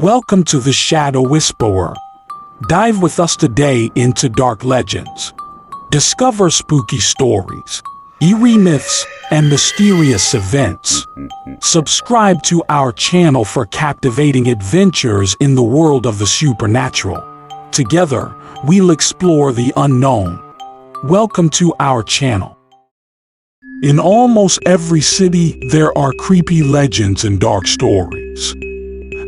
Welcome to The Shadow Whisperer. Dive with us today into dark legends. Discover spooky stories, eerie myths, and mysterious events. Subscribe to our channel for captivating adventures in the world of the supernatural. Together, we'll explore the unknown. Welcome to our channel. In almost every city, there are creepy legends and dark stories.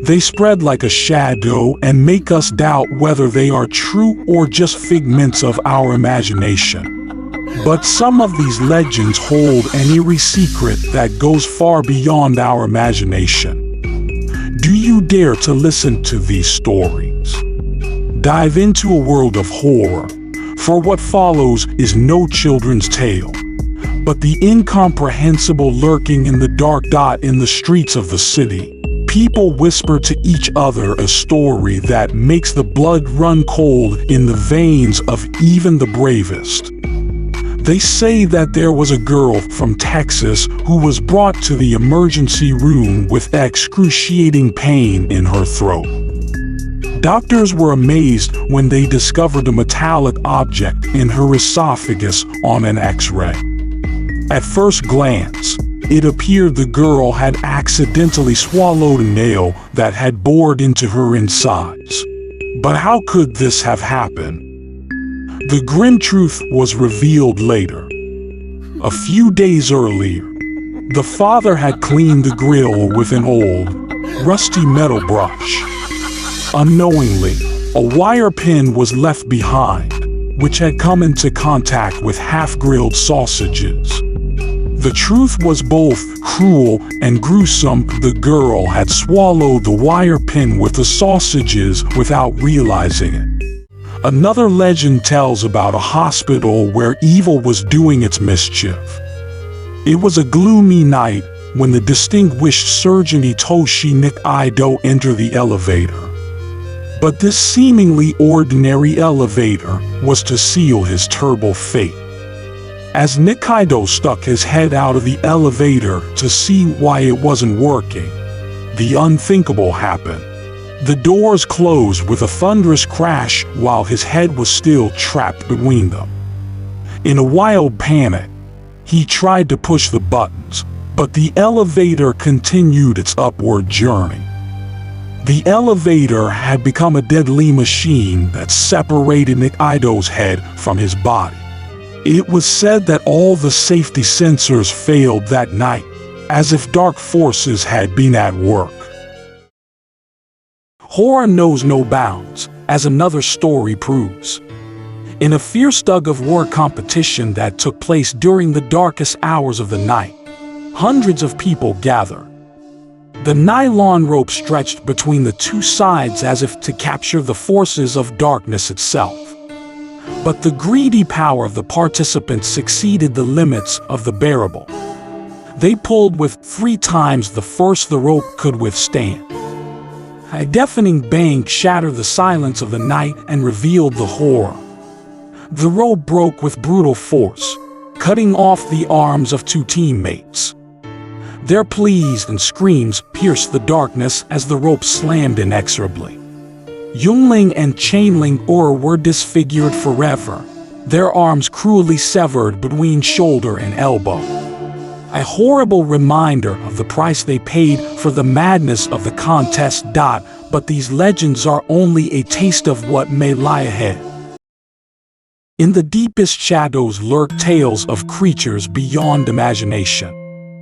They spread like a shadow and make us doubt whether they are true or just figments of our imagination. But some of these legends hold an eerie secret that goes far beyond our imagination. Do you dare to listen to these stories? Dive into a world of horror, for what follows is no children's tale, but the incomprehensible lurking in the dark dot in the streets of the city. People whisper to each other a story that makes the blood run cold in the veins of even the bravest. They say that there was a girl from Texas who was brought to the emergency room with excruciating pain in her throat. Doctors were amazed when they discovered a metallic object in her esophagus on an X-ray. At first glance, it appeared the girl had accidentally swallowed a nail that had bored into her insides. But how could this have happened? The grim truth was revealed later. A few days earlier, the father had cleaned the grill with an old, rusty metal brush. Unknowingly, a wire pin was left behind, which had come into contact with half-grilled sausages. The truth was both cruel and gruesome. The girl had swallowed the wire pin with the sausages without realizing it. Another legend tells about a hospital where evil was doing its mischief. It was a gloomy night when the distinguished surgeon Hitoshi Nikaido entered the elevator. But this seemingly ordinary elevator was to seal his terrible fate. As Nikaido stuck his head out of the elevator to see why it wasn't working, the unthinkable happened. The doors closed with a thunderous crash while his head was still trapped between them. In a wild panic, he tried to push the buttons, but the elevator continued its upward journey. The elevator had become a deadly machine that separated Nikaido's head from his body. It was said that all the safety sensors failed that night, as if dark forces had been at work. Horror knows no bounds, as another story proves. In a fierce tug-of-war competition that took place during the darkest hours of the night, hundreds of people gathered. The nylon rope stretched between the two sides as if to capture the forces of darkness itself. But the greedy power of the participants exceeded the limits of the bearable. They pulled with 3 times the force the rope could withstand. A deafening bang shattered the silence of the night and revealed the horror. The rope broke with brutal force, cutting off the arms of 2 teammates. Their pleas and screams pierced the darkness as the rope slammed inexorably. Youngling and Chainling were disfigured forever, their arms cruelly severed between shoulder and elbow. A horrible reminder of the price they paid for the madness of the contest. But these legends are only a taste of what may lie ahead. In the deepest shadows lurk tales of creatures beyond imagination.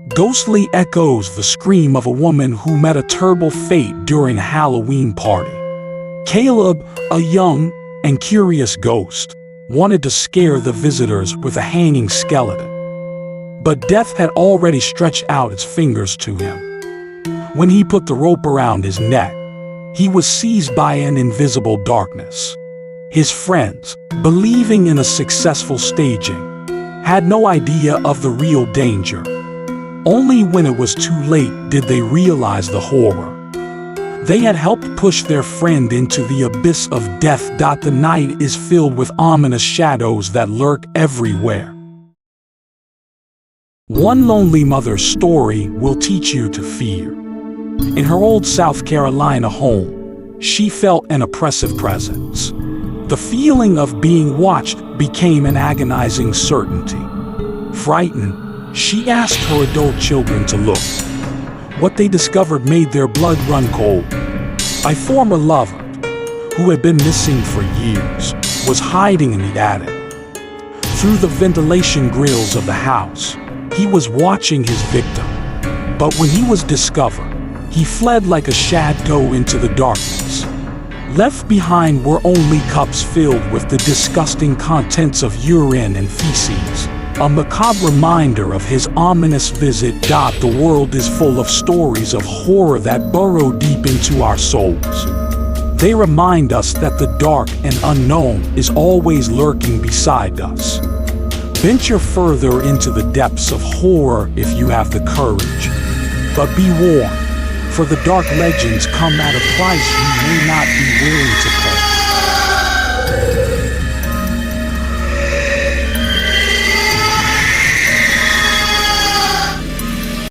Ghostly echoes the scream of a woman who met a terrible fate during a Halloween party. Caleb, a young and curious ghost, wanted to scare the visitors with a hanging skeleton. But death had already stretched out its fingers to him. When he put the rope around his neck, he was seized by an invisible darkness. His friends, believing in a successful staging, had no idea of the real danger. Only when it was too late did they realize the horror. They had helped push their friend into the abyss of death. The night is filled with ominous shadows that lurk everywhere. One lonely mother's story will teach you to fear. In her old South Carolina home, she felt an oppressive presence. The feeling of being watched became an agonizing certainty. Frightened, she asked her adult children to look. What they discovered made their blood run cold. A former lover, who had been missing for years, was hiding in the attic. Through the ventilation grills of the house, he was watching his victim. But when he was discovered, he fled like a shadow into the darkness. Left behind were only cups filled with the disgusting contents of urine and feces, a macabre reminder of his ominous visit. The world is full of stories of horror that burrow deep into our souls. They remind us that the dark and unknown is always lurking beside us. Venture further into the depths of horror if you have the courage. But be warned, for the dark legends come at a price you may not be willing to pay.